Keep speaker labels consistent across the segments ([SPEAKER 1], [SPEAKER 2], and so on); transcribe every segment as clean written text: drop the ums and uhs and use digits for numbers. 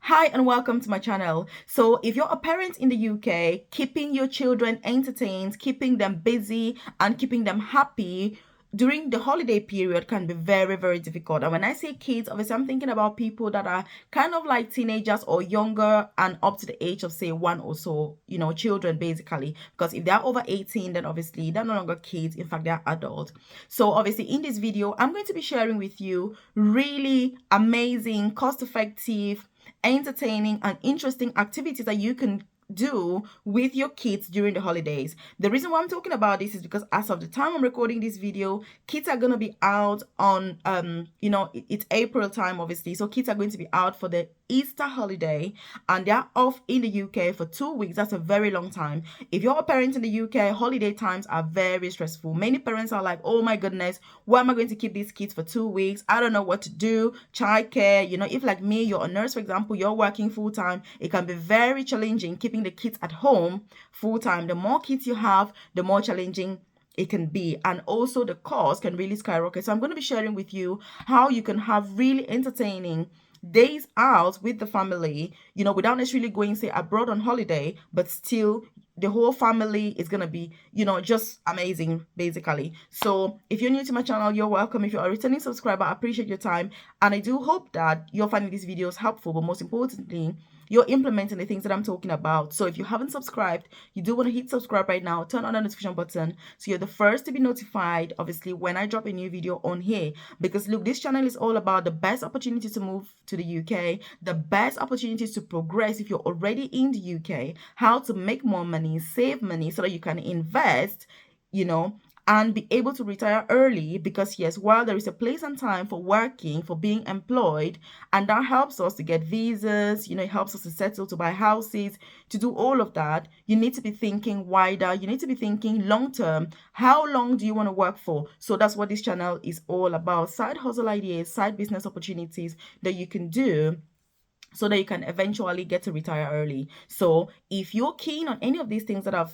[SPEAKER 1] Hi and welcome to my channel. So if you're a parent in the UK, keeping your children entertained, keeping them busy and keeping them happy during the holiday period can be very, very difficult. And when I say kids, obviously I'm thinking about people that are kind of like teenagers or younger and up to the age of say one or so, children basically. Because if they're over 18, then obviously they're no longer kids. In fact, they're adults. So obviously in this video, I'm going to be sharing with you really amazing, cost-effective, entertaining and interesting activities that you can do with your kids during the holidays. The reason why I'm talking about this is because as of the time I'm recording this video, kids are going to be out on it's April time obviously, so kids are going to be out for the Easter holiday and they're off in the UK for 2 weeks. That's a very long time. If you're a parent in the UK, holiday times are very stressful. Many parents are like, oh my goodness, why am I going to keep these kids for 2 weeks? I don't know what to do. Childcare, if like me, you're a nurse, for example, you're working full time, it can be very challenging keeping the kids at home full time. The more kids you have, the more challenging it can be, and also the cost can really skyrocket. So I'm going to be sharing with you how you can have really entertaining days out with the family, without necessarily going say abroad on holiday, but still the whole family is gonna be, just amazing basically. So if you're new to my channel, you're welcome. If you're a returning subscriber, I appreciate your time and I do hope that you're finding these videos helpful, but most importantly, you're implementing the things that I'm talking about. So if you haven't subscribed, you do want to hit subscribe right now, turn on the notification button so you're the first to be notified obviously when I drop a new video on here. Because look, this channel is all about the best opportunity to move to the UK, the best opportunities to progress if you're already in the UK, how to make more money, save money so that you can invest, and be able to retire early. Because yes, while there is a place and time for working, for being employed, and that helps us to get visas, it helps us to settle, to buy houses, to do all of that, you need to be thinking wider, you need to be thinking long term. How long do you want to work for? So that's what this channel is all about: side hustle ideas, side business opportunities that you can do so that you can eventually get to retire early. So if you're keen on any of these things that I've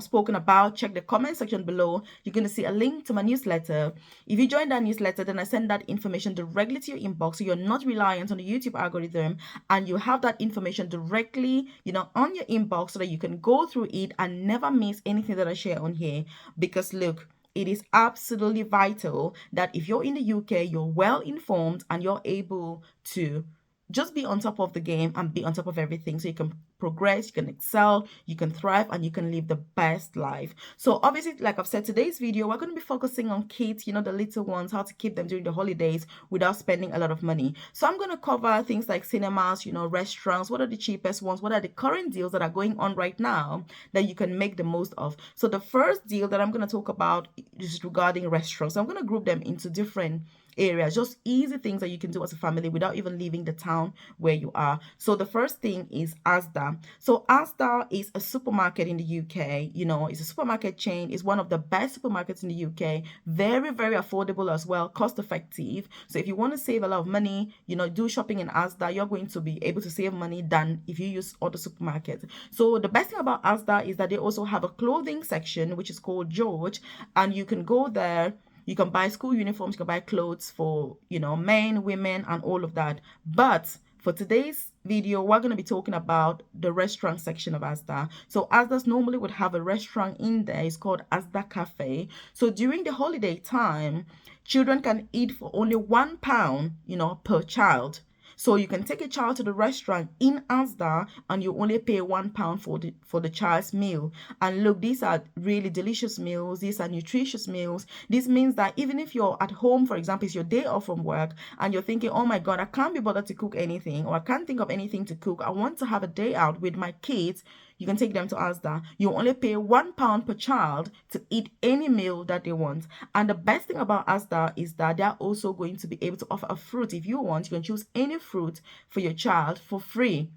[SPEAKER 1] spoken about, check the comment section below. You're going to see a link to my newsletter. If you join that newsletter, then I send that information directly to your inbox, so you're not reliant on the YouTube algorithm, and you have that information directly on your inbox so that you can go through it and never miss anything that I share on here. Because look, it is absolutely vital that if you're in the UK, you're well informed and you're able to just be on top of the game and be on top of everything so you can progress, you can excel, you can thrive, and you can live the best life. So obviously, like I've said, today's video we're going to be focusing on kids, the little ones, how to keep them during the holidays without spending a lot of money. So I'm going to cover things like cinemas, restaurants, what are the cheapest ones, what are the current deals that are going on right now that you can make the most of. So the first deal that I'm going to talk about is regarding restaurants. So I'm going to group them into different areas, just easy things that you can do as a family without even leaving the town where you are. So the first thing is Asda. So Asda is a supermarket in the UK. It's a supermarket chain. It's one of the best supermarkets in the UK. Very, very affordable as well, cost effective. So if you want to save a lot of money, do shopping in Asda, you're going to be able to save money than if you use other supermarkets. So the best thing about Asda is that they also have a clothing section which is called George, and you can go there. You can buy school uniforms, you can buy clothes for, men, women, and all of that. But for today's video, we're going to be talking about the restaurant section of Asda. So Asda's normally would have a restaurant in there. It's called Asda Cafe. So during the holiday time, children can eat for only £1, per child. So you can take a child to the restaurant in Asda and you only pay £1 for the child's meal. And look, these are really delicious meals. These are nutritious meals. This means that even if you're at home, for example, it's your day off from work and you're thinking, oh my God, I can't be bothered to cook anything, or I can't think of anything to cook, I want to have a day out with my kids, you can take them to Asda. You only pay £1 per child to eat any meal that they want. And the best thing about Asda is that they're also going to be able to offer a fruit. If you want, you can choose any fruit for your child for free.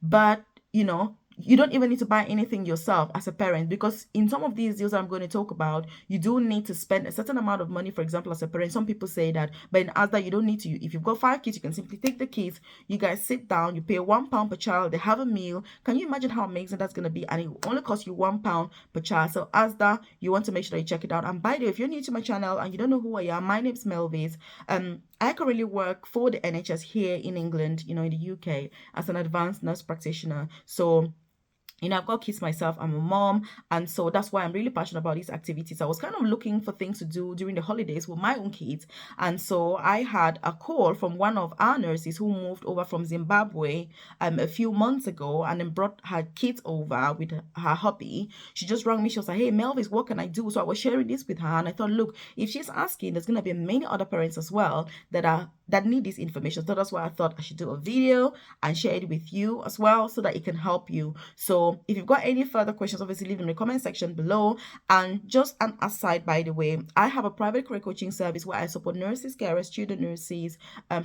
[SPEAKER 1] But you don't even need to buy anything yourself as a parent, because in some of these deals I'm going to talk about, you do need to spend a certain amount of money, for example, as a parent. Some people say that, but in Asda, you don't need to. If you've got 5 kids, you can simply take the kids, you guys sit down, you pay £1 per child, they have a meal. Can you imagine how amazing that's going to be? And it will only cost you £1 per child. So Asda, you want to make sure that you check it out. And by the way, if you're new to my channel and you don't know who I am, my name's Melvis. I currently work for the NHS here in England, in the UK, as an advanced nurse practitioner. So I've got kids myself, I'm a mom, and so that's why I'm really passionate about these activities. I was kind of looking for things to do during the holidays with my own kids, and so I had a call from one of our nurses who moved over from Zimbabwe a few months ago, and then brought her kids over with her hubby. She just rang me. She was like, "Hey, Melvis, what can I do?" So I was sharing this with her, and I thought, look, if she's asking, there's gonna be many other parents as well that need this information. So that's why I thought I should do a video and share it with you as well, so that it can help you. So if you've got any further questions, obviously leave them in the comment section below. And just an aside, by the way, I have a private career coaching service where I support nurses, carers, student nurses,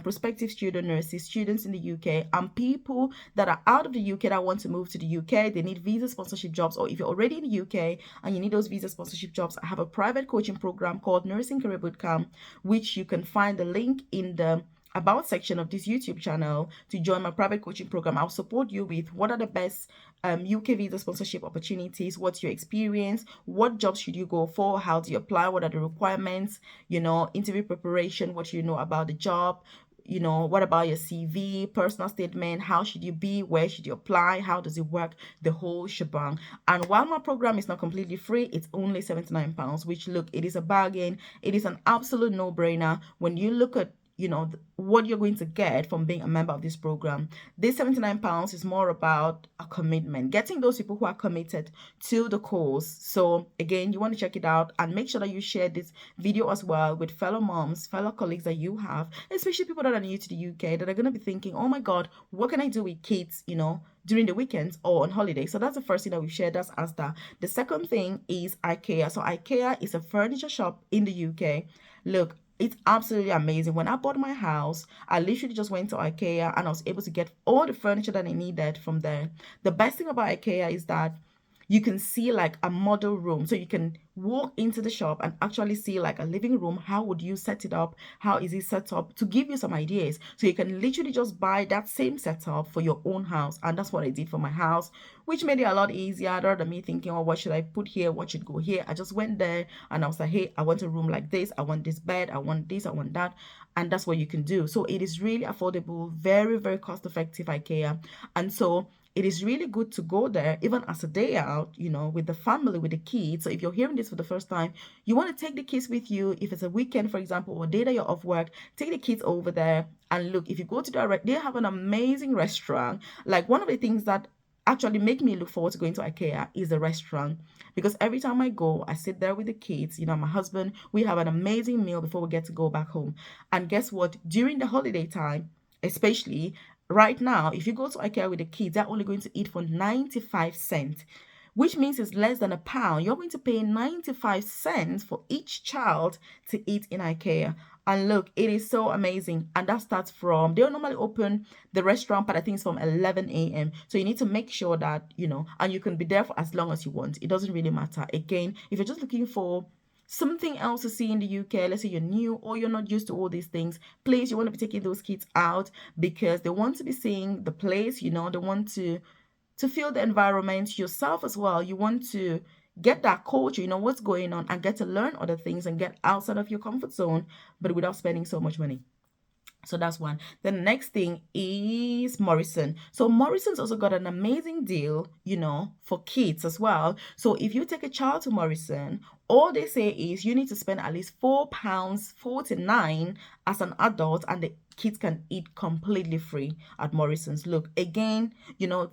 [SPEAKER 1] prospective student nurses, students in the UK, and people that are out of the UK that want to move to the UK. They need visa sponsorship jobs, or if you're already in the UK and you need those visa sponsorship jobs, I have a private coaching program called Nursing Career Bootcamp, which you can find the link in the about section of this YouTube channel to join my private coaching program. I'll support you with what are the best UK visa sponsorship opportunities, what's your experience, what jobs should you go for, how do you apply, what are the requirements, interview preparation, what should you know about the job, what about your CV, personal statement, how should you be, where should you apply, how does it work, the whole shebang. And while my program is not completely free, it's only £79, which, look, it is a bargain. It is an absolute no-brainer when you look at what you're going to get from being a member of this program. This £79 is more about a commitment, getting those people who are committed to the cause. So again, you want to check it out and make sure that you share this video as well with fellow moms, fellow colleagues that you have, especially people that are new to the UK, that are going to be thinking, oh my God, what can I do with kids, during the weekends or on holiday. So that's the first thing that we've shared. That's Asda. The second thing is IKEA. So IKEA is a furniture shop in the UK. Look, it's absolutely amazing. When I bought my house, I literally just went to IKEA and I was able to get all the furniture that I needed from there. The best thing about IKEA is that you can see like a model room. So you can walk into the shop and actually see like a living room. How would you set it up? How is it set up? To give you some ideas. So you can literally just buy that same setup for your own house. And that's what I did for my house, which made it a lot easier rather than me thinking, oh, what should I put here? What should go here? I just went there and I was like, hey, I want a room like this. I want this bed. I want this. I want that. And that's what you can do. So it is really affordable, very, very cost effective, IKEA. And so it is really good to go there even as a day out, with the family, with the kids. So if you're hearing this for the first time, you want to take the kids with you. If it's a weekend, for example, or a day that you're off work, take the kids over there. And look, if you go to they have an amazing restaurant. Like, one of the things that actually make me look forward to going to IKEA is the restaurant, because every time I go, I sit there with the kids, my husband, we have an amazing meal before we get to go back home. And guess what? During the holiday time, especially right now, if you go to IKEA with the kids, they're only going to eat for 95 cents, which means it's less than £1. You're going to pay 95 cents for each child to eat in IKEA. And look, it is so amazing. And that starts from, they'll normally open the restaurant, but I think it's from 11 a.m. So you need to make sure that, and you can be there for as long as you want. It doesn't really matter. Again, if you're just looking for something else to see in the UK, let's say you're new or you're not used to all these things, please, you want to be taking those kids out because they want to be seeing the place, they want to feel the environment yourself as well. You want to get that culture, what's going on, and get to learn other things and get outside of your comfort zone, but without spending so much money. So that's one. The next thing is Morrison. So Morrison's also got an amazing deal, for kids as well. So if you take a child to Morrison, all they say is you need to spend at least £4.49 as an adult, and the kids can eat completely free at Morrison's. Look, again,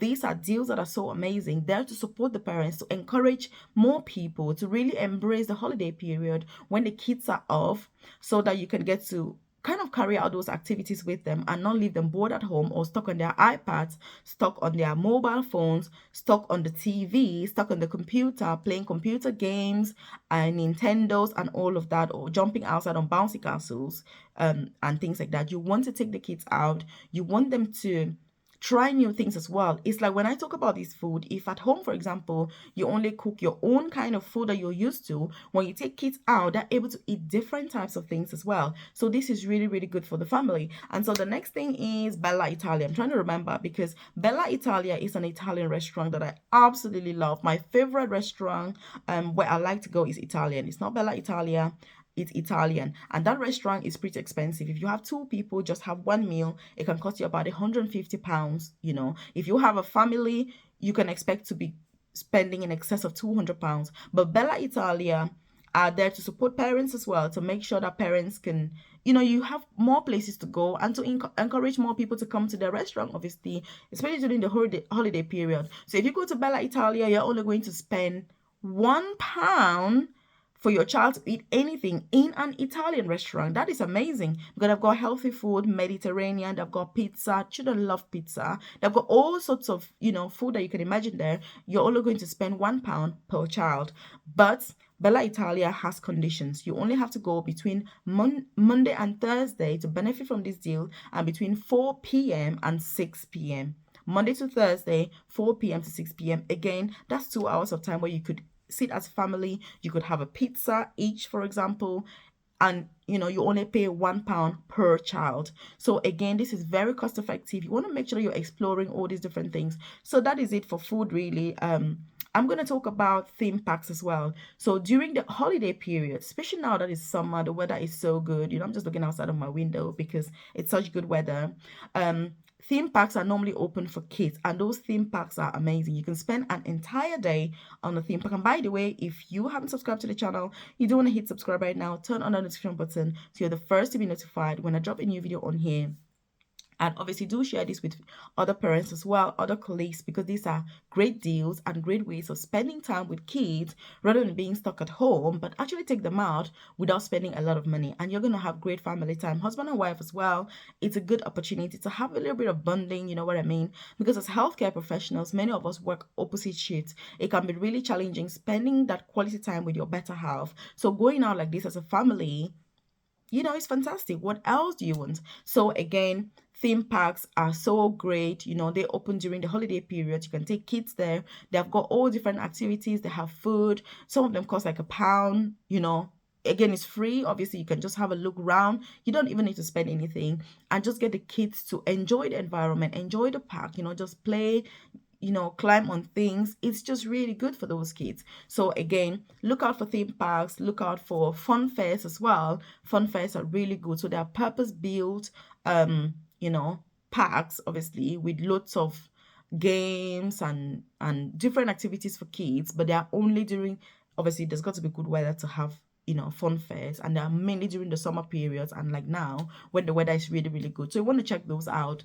[SPEAKER 1] these are deals that are so amazing. They're to support the parents, to encourage more people to really embrace the holiday period when the kids are off, so that you can get to kind of carry out those activities with them and not leave them bored at home or stuck on their iPads, stuck on their mobile phones, stuck on the TV, stuck on the computer, playing computer games and Nintendos and all of that, or jumping outside on bouncy castles and things like that. You want to take the kids out. You want them to try new things as well. It's like when I talk about this food, if at home, for example, you only cook your own kind of food that you're used to, when you take kids out, they're able to eat different types of things as well. So this is really, really good for the family. And so the next thing is Bella Italia. I'm trying to remember because Bella Italia is an Italian restaurant that I absolutely love. My favorite restaurant where I like to go is Italian. It's not Bella Italia, it's Italian. And that restaurant is pretty expensive. If you have two people, just have one meal, it can cost you about £150. If you have a family, you can expect to be spending in excess of £200. But Bella Italia are there to support parents as well, to make sure that parents can, you have more places to go, and to encourage more people to come to the restaurant, obviously, especially during the holiday period. So if you go to Bella Italia, you're only going to spend £1 for your child to eat anything in an Italian restaurant. That is amazing because they've got healthy food, Mediterranean, they've got pizza. Children love pizza. They've got all sorts of, food that you can imagine there. You're only going to spend £1 per child. But Bella Italia has conditions. You only have to go between Monday and Thursday to benefit from this deal, and between 4 p.m. and 6 p.m. Monday to Thursday, 4 p.m. to 6 p.m. Again, that's 2 hours of time where you could sit as a family. You could have a pizza each, for example, and you only pay £1 per child. So again, this is very cost effective. You want to make sure you're exploring all these different things. So that is it for food, really. I'm going to talk about theme parks as well. So during the holiday period, especially now that it's summer, the weather is so good. I'm just looking outside of my window because it's such good weather. Theme parks are normally open for kids, and those theme parks are amazing. You can spend an entire day on a theme park. And by the way, if you haven't subscribed to the channel, you do want to hit subscribe right now. Turn on the notification button so you're the first to be notified when I drop a new video on here. And obviously do share this with other parents as well, other colleagues, because these are great deals and great ways of spending time with kids rather than being stuck at home, but actually take them out without spending a lot of money. And you're going to have great family time, husband and wife as well. It's a good opportunity to have a little bit of bonding, you know what I mean? Because as healthcare professionals, many of us work opposite shifts. It can be really challenging spending that quality time with your better half. So going out like this as a family, it's fantastic. What else do you want? So again, theme parks are so great. They open during the holiday period. You can take kids there. They've got all different activities. They have food. Some of them cost like £1. Again, it's free. Obviously, you can just have a look around. You don't even need to spend anything, and just get the kids to enjoy the environment, enjoy the park, just play, climb on things. It's just really good for those kids. So again, look out for theme parks, look out for fun fairs as well. Fun fairs are really good. So they are purpose-built, parks, obviously, with lots of games and different activities for kids, but they are only during, obviously, there's got to be good weather to have fun fairs, and they are mainly during the summer periods and like now when the weather is really, really good. So you want to check those out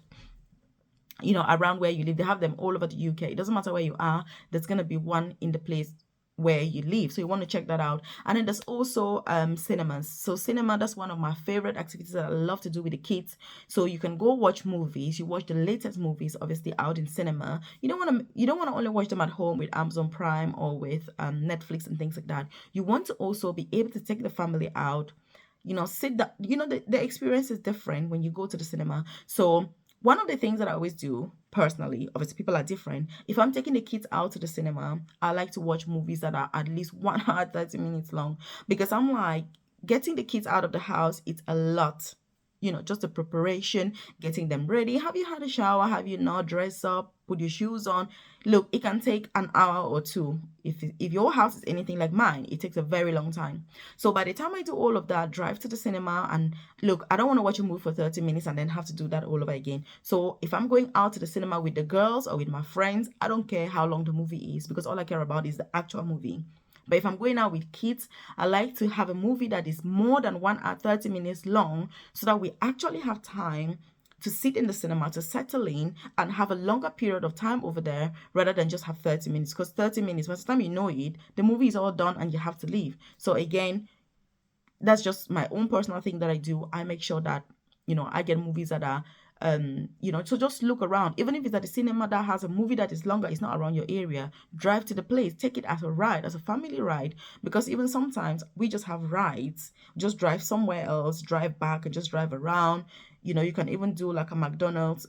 [SPEAKER 1] around where you live. They have them all over the UK. It doesn't matter where you are, there's going to be one in the place where you live. So you want to check that out. And then there's also cinemas. So cinema, that's one of my favorite activities that I love to do with the kids. So you can go watch movies. You watch the latest movies, obviously, out in cinema. You don't want to only watch them at home with Amazon Prime or with Netflix and things like that. You want to also be able to take the family out, sit down. The experience is different when you go to the cinema. So one of the things that I always do personally, obviously people are different. If I'm taking the kids out to the cinema, I like to watch movies that are at least 1 hour, 30 minutes long, because I'm like, getting the kids out of the house, it's a lot. Just the preparation, getting them ready. Have you had a shower? Have you not dressed up? Put your shoes on? Look, it can take an hour or two. If your house is anything like mine, it takes a very long time. So by the time I do all of that, drive to the cinema, and look, I don't want to watch a movie for 30 minutes and then have to do that all over again. So if I'm going out to the cinema with the girls or with my friends, I don't care how long the movie is, because all I care about is the actual movie. But if I'm going out with kids, I like to have a movie that is more than 1 hour, 30 minutes long, so that we actually have time to sit in the cinema, to settle in and have a longer period of time over there rather than just have 30 minutes. Because 30 minutes, by the time you know it, the movie is all done and you have to leave. So again, that's just my own personal thing that I do. I make sure that, I get movies that are so just look around. Even if it's at the cinema that has a movie that is longer, it's not around your area, drive to the place, take it as a ride, as a family ride. Because even sometimes we just have rides, just drive somewhere else, drive back and just drive around. You can even do like a McDonald's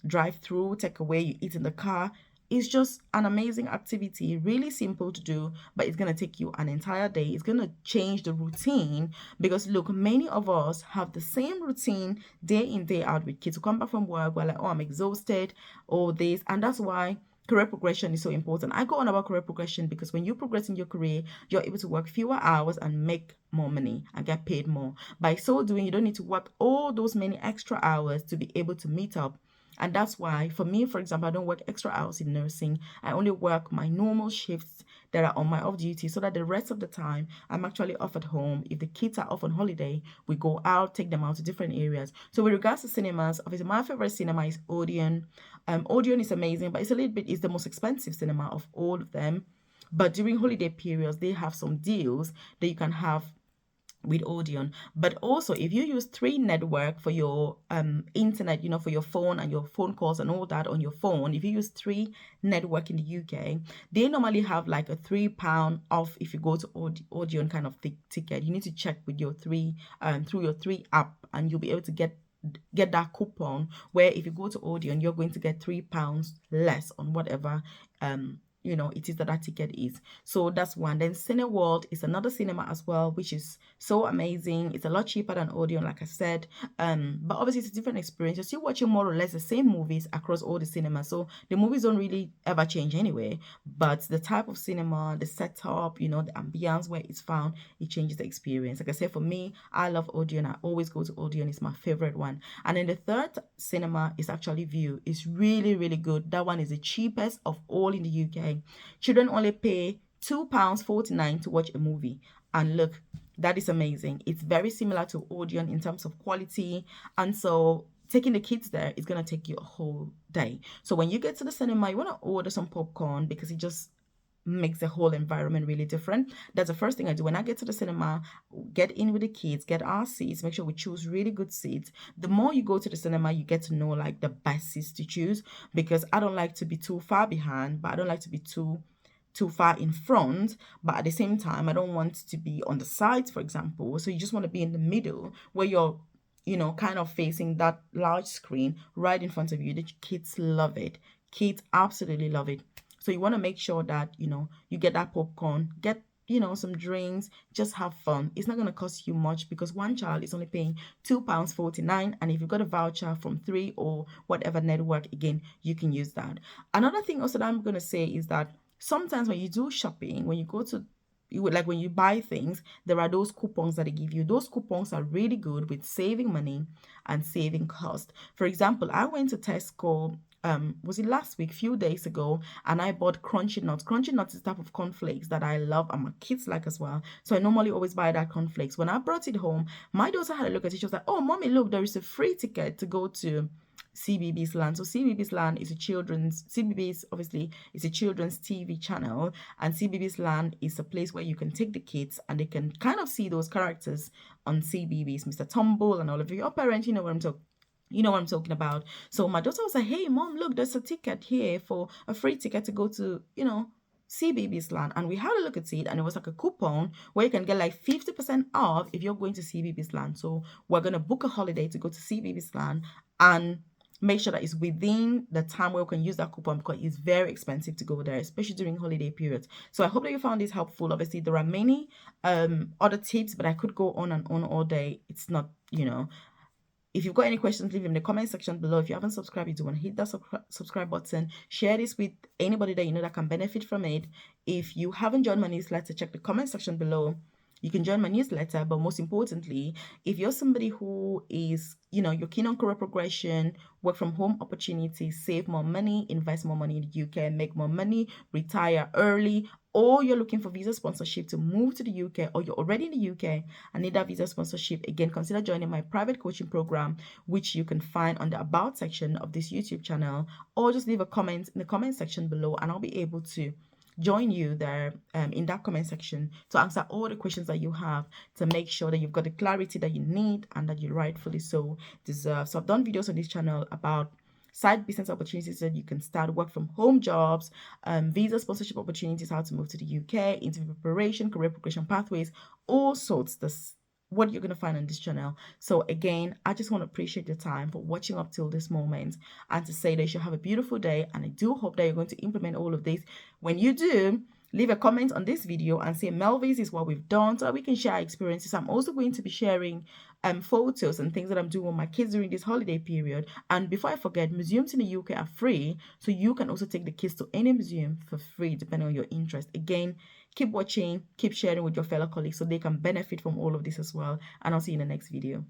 [SPEAKER 1] drive through, take away, you eat in the car. It's just an amazing activity, really simple to do, but it's going to take you an entire day. It's going to change the routine because look, many of us have the same routine day in, day out with kids who come back from work. We're like, oh, I'm exhausted, all this. And that's why career progression is so important. I go on about career progression because when you progress in your career, you're able to work fewer hours and make more money and get paid more. By so doing, you don't need to work all those many extra hours to be able to meet up. And that's why, for me, for example, I don't work extra hours in nursing. I only work my normal shifts that are on my off duty so that the rest of the time I'm actually off at home. If the kids are off on holiday, we go out, take them out to different areas. So with regards to cinemas, obviously my favorite cinema is Odeon. Odeon is amazing, but it's the most expensive cinema of all of them. But during holiday periods, they have some deals that you can have with Odeon. But also, if you use 3 network for your internet, for your phone and your phone calls and all that on your phone, if you use 3 network in the UK, they normally have like a £3 off if you go to Odeon kind of ticket. You need to check with your through your 3 app, and you'll be able to get that coupon where if you go to Odeon, you're going to get £3 less on whatever it is that ticket is. So that's one. Then Cineworld is another cinema as well, which is so amazing. It's a lot cheaper than Odeon, like I said. But obviously it's a different experience. You're still watching more or less the same movies across all the cinemas. So the movies don't really ever change anyway. But the type of cinema, the setup, the ambience where it's found, it changes the experience. Like I said, for me, I love Odeon. I always go to Odeon. It's my favorite one. And then the third cinema is actually View. It's really, really good. That one is the cheapest of all in the UK. Children only pay £2.49 to watch a movie. And look, that is amazing. It's very similar to Odeon in terms of quality. And so taking the kids there is going to take you a whole day. So when you get to the cinema, you want to order some popcorn because it just makes the whole environment really different. That's the first thing I do when I get to the cinema. Get in with the kids, get our seats, make sure we choose really good seats. The more you go to the cinema, you get to know like the best seats to choose, because I don't like to be too far behind, but I don't like to be too far in front, but at the same time I don't want to be on the sides, for example. So you just want to be in the middle where you're kind of facing that large screen right in front of you. The kids love it. Kids absolutely love it. So you want to make sure that, you get that popcorn, get, some drinks, just have fun. It's not going to cost you much because one child is only paying £2.49. And if you've got a voucher from 3 or whatever network, again, you can use that. Another thing also that I'm going to say is that sometimes when you do shopping, when you go to when you buy things, there are those coupons that they give you. Those coupons are really good with saving money and saving cost. For example, I went to Tesco was it last week, few days ago, and I bought Crunchy Nuts. Crunchy Nuts is the type of cornflakes that I love and my kids like as well. So I normally always buy that cornflakes. When I brought it home, my daughter had a look at it. She was like, "Oh, mommy, look, there is a free ticket to go to CBeebies Land." So CBeebies Land is CBeebies obviously is a children's TV channel, and CBeebies Land is a place where you can take the kids and they can kind of see those characters on CBeebies, Mr. Tumble and all of your parents, you know what I'm talking about. So my daughter was like, "Hey mom, look, there's a ticket here for a free ticket to go to, CBeebies Land." And we had a look at it, and it was like a coupon where you can get like 50% off if you're going to CBeebies Land. So we're going to book a holiday to go to CBeebies Land and make sure that it's within the time where we can use that coupon, because it's very expensive to go there, especially during holiday periods. So I hope that you found this helpful. Obviously, there are many other tips, but I could go on and on all day. It's not, If you've got any questions, leave them in the comment section below. If you haven't subscribed, you do want to hit that subscribe button. Share this with anybody that you know that can benefit from it. If you haven't joined my newsletter, check the comment section below. You can join my newsletter, but most importantly, if you're somebody who is, you're keen on career progression, work from home opportunities, save more money, invest more money in the UK, make more money, retire early, or you're looking for visa sponsorship to move to the UK, or you're already in the UK and need that visa sponsorship, again, consider joining my private coaching program, which you can find on the About section of this YouTube channel, or just leave a comment in the comment section below, and I'll be able to join you there in that comment section to answer all the questions that you have, to make sure that you've got the clarity that you need and that you rightfully so deserve. So I've done videos on this channel about side business opportunities that you can start, work from home jobs, visa sponsorship opportunities, how to move to the UK, interview preparation, career progression pathways, all sorts. what you're going to find on this channel. So again, I just want to appreciate your time for watching up till this moment, and to say that you should have a beautiful day. And I do hope that you're going to implement all of this. When you do, leave a comment on this video and say, Melvis, is what we've done, so that we can share our experiences. I'm also going to be sharing photos and things that I'm doing with my kids during this holiday period. And before I forget, museums in the UK are free, so you can also take the kids to any museum for free depending on your interest. Again, keep watching, keep sharing with your fellow colleagues so they can benefit from all of this as well. And I'll see you in the next video.